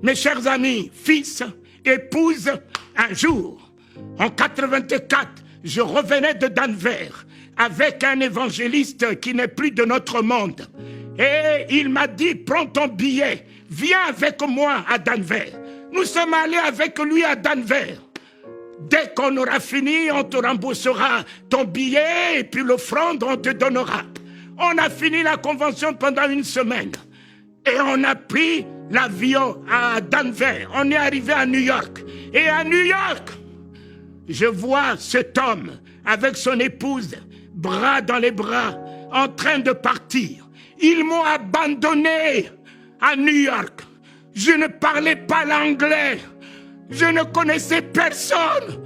Mes chers amis, fils, épouse, un jour, en 84, je revenais de Denver avec un évangéliste qui n'est plus de notre monde. Et il m'a dit, prends ton billet, viens avec moi à Denver. Nous sommes allés avec lui à Denver. Dès qu'on aura fini, on te remboursera ton billet et puis l'offrande, on te donnera. On a fini la convention pendant une semaine. Et on a pris l'avion à Denver. On est arrivé à New York. Et à New York, je vois cet homme avec son épouse, bras dans les bras, en train de partir. Ils m'ont abandonné à New York. Je ne parlais pas l'anglais. Je ne connaissais personne.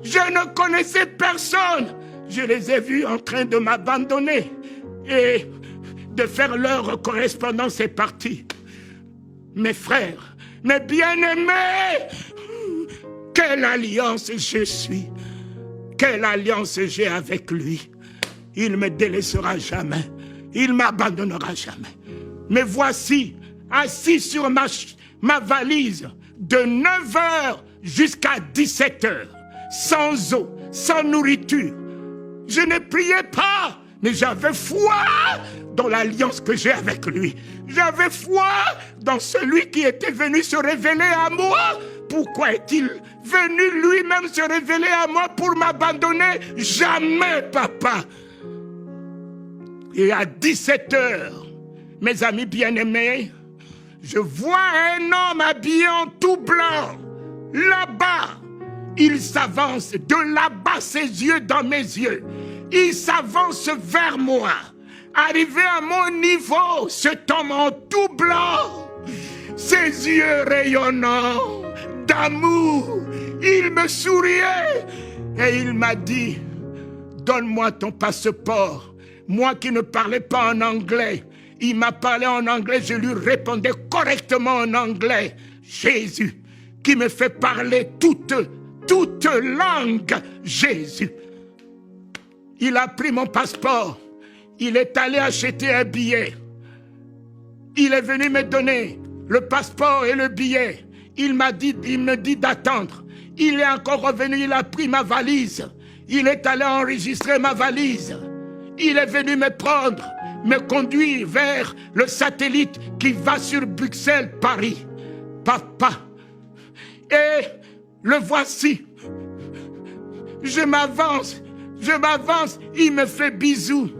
Je ne connaissais personne. Je les ai vus en train de m'abandonner et de faire leur correspondance est partie. Mes frères, mes bien-aimés, quelle alliance je suis. Quelle alliance j'ai avec lui. Il ne me délaissera jamais. Il ne m'abandonnera jamais. Mais voici, assis sur ma valise, de 9h jusqu'à 17h, sans eau, sans nourriture. Je ne priais pas, mais j'avais foi dans l'alliance que j'ai avec lui. J'avais foi dans celui qui était venu se révéler à moi. Pourquoi est-il venu lui-même se révéler à moi pour m'abandonner? Jamais, papa. Et à 17h, mes amis bien-aimés, je vois un homme habillé en tout blanc. Là-bas, il s'avance. De là-bas, ses yeux dans mes yeux. Il s'avance vers moi. Arrivé à mon niveau, cet homme en tout blanc, ses yeux rayonnants d'amour, il me souriait et il m'a dit, donne-moi ton passeport. Moi qui ne parlais pas en anglais, il m'a parlé en anglais, je lui répondais correctement en anglais. Jésus, qui me fait parler toute langue, Jésus. Il a pris mon passeport, il est allé acheter un billet. Il est venu me donner le passeport et le billet. Il me dit d'attendre. Il est encore revenu, il a pris ma valise. Il est allé enregistrer ma valise. Il est venu me prendre, me conduire vers le satellite qui va sur Bruxelles, Paris. Papa. Et le voici. Je m'avance, il me fait bisous.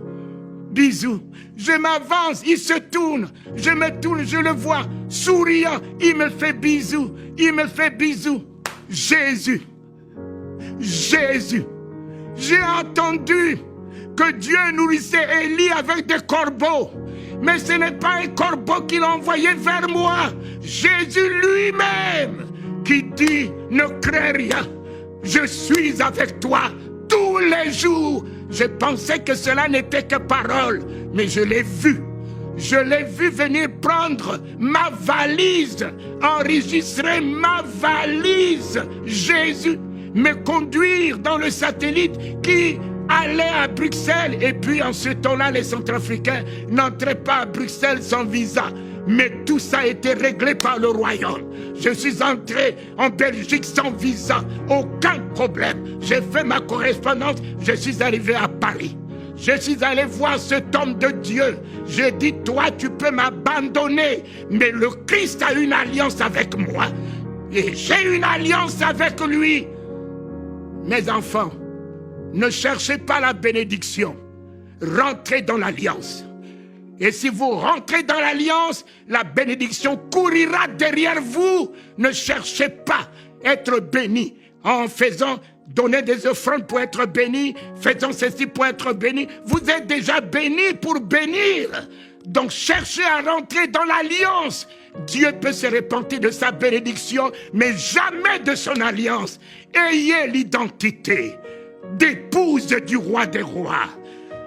Bisous. Je m'avance, il se tourne. Je me tourne, je le vois, souriant. Il me fait bisous, il me fait bisous. Jésus. Jésus. J'ai entendu que Dieu nourrissait Élie avec des corbeaux. Mais ce n'est pas un corbeau qu'il a envoyé vers moi. Jésus lui-même qui dit, ne crains rien. Je suis avec toi tous les jours. Je pensais que cela n'était que parole, mais je l'ai vu. Je l'ai vu venir prendre ma valise, enregistrer ma valise. Jésus me conduire dans le satellite qui allait à Bruxelles. Et puis en ce temps-là, les Centrafricains n'entraient pas à Bruxelles sans visa. Mais tout ça a été réglé par le royaume. Je suis entré en Belgique sans visa, aucun problème. J'ai fait ma correspondance, je suis arrivé à Paris. Je suis allé voir cet homme de Dieu. J'ai dit, toi, tu peux m'abandonner, mais le Christ a une alliance avec moi. Et j'ai une alliance avec lui. Mes enfants, ne cherchez pas la bénédiction. Rentrez dans l'alliance. Et si vous rentrez dans l'alliance, la bénédiction courira derrière vous. Ne cherchez pas à être béni en faisant donner des offrandes pour être béni, faisant ceci pour être béni. Vous êtes déjà béni pour bénir. Donc cherchez à rentrer dans l'alliance. Dieu peut se repentir de sa bénédiction, mais jamais de son alliance. Ayez l'identité d'épouse du roi des rois.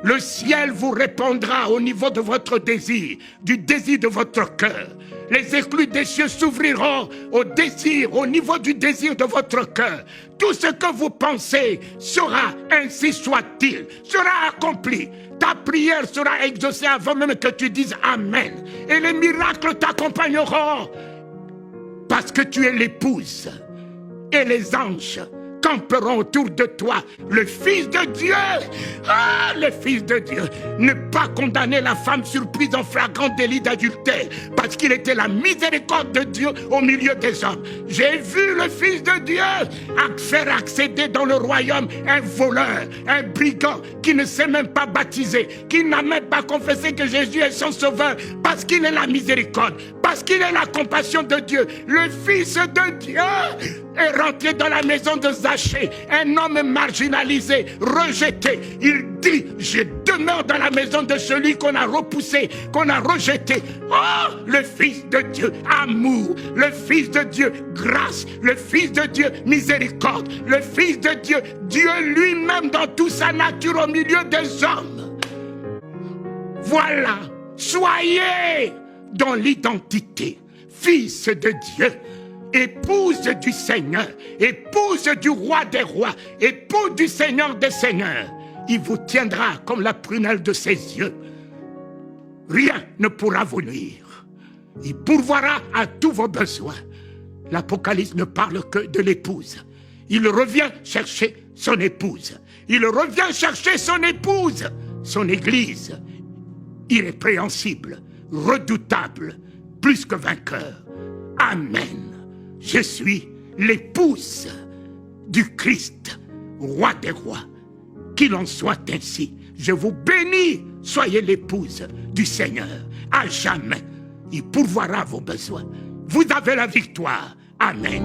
Le ciel vous répondra au niveau de votre désir, du désir de votre cœur. Les écluses des cieux s'ouvriront au désir, au niveau du désir de votre cœur. Tout ce que vous pensez sera, ainsi soit-il, sera accompli. Ta prière sera exaucée avant même que tu dises Amen. Et les miracles t'accompagneront. que tu es l'épouse. Et les anges camperont autour de toi, le Fils de Dieu. Ah, le Fils de Dieu. Ne pas condamner la femme surprise en flagrant délit d'adultère, parce qu'il était la miséricorde de Dieu au milieu des hommes. J'ai vu le Fils de Dieu faire accéder dans le royaume un voleur, un brigand qui ne s'est même pas baptisé, qui n'a même pas confessé que Jésus est son sauveur, parce qu'il est la miséricorde, parce qu'il est la compassion de Dieu. Le Fils de Dieu est rentré dans la maison de Zachée, un homme marginalisé, rejeté. Il dit, je demeure dans la maison de celui qu'on a repoussé, qu'on a rejeté. Oh, le Fils de Dieu, amour, le Fils de Dieu, grâce, le Fils de Dieu, miséricorde, le Fils de Dieu, Dieu lui-même dans toute sa nature au milieu des hommes. Voilà, soyez dans l'identité, fils de Dieu, épouse du Seigneur, épouse du roi des rois, épouse du Seigneur des seigneurs. Il vous tiendra comme la prunelle de ses yeux. Rien ne pourra vous nuire. Il pourvoira à tous vos besoins. L'Apocalypse ne parle que de l'épouse. Il revient chercher son épouse. Il revient chercher son épouse, son église, irrépréhensible, redoutable, plus que vainqueur. Amen. Je suis l'épouse du Christ, roi des rois. Qu'il en soit ainsi. Je vous bénis. Soyez l'épouse du Seigneur à jamais. Il pourvoira vos besoins. Vous avez la victoire. Amen.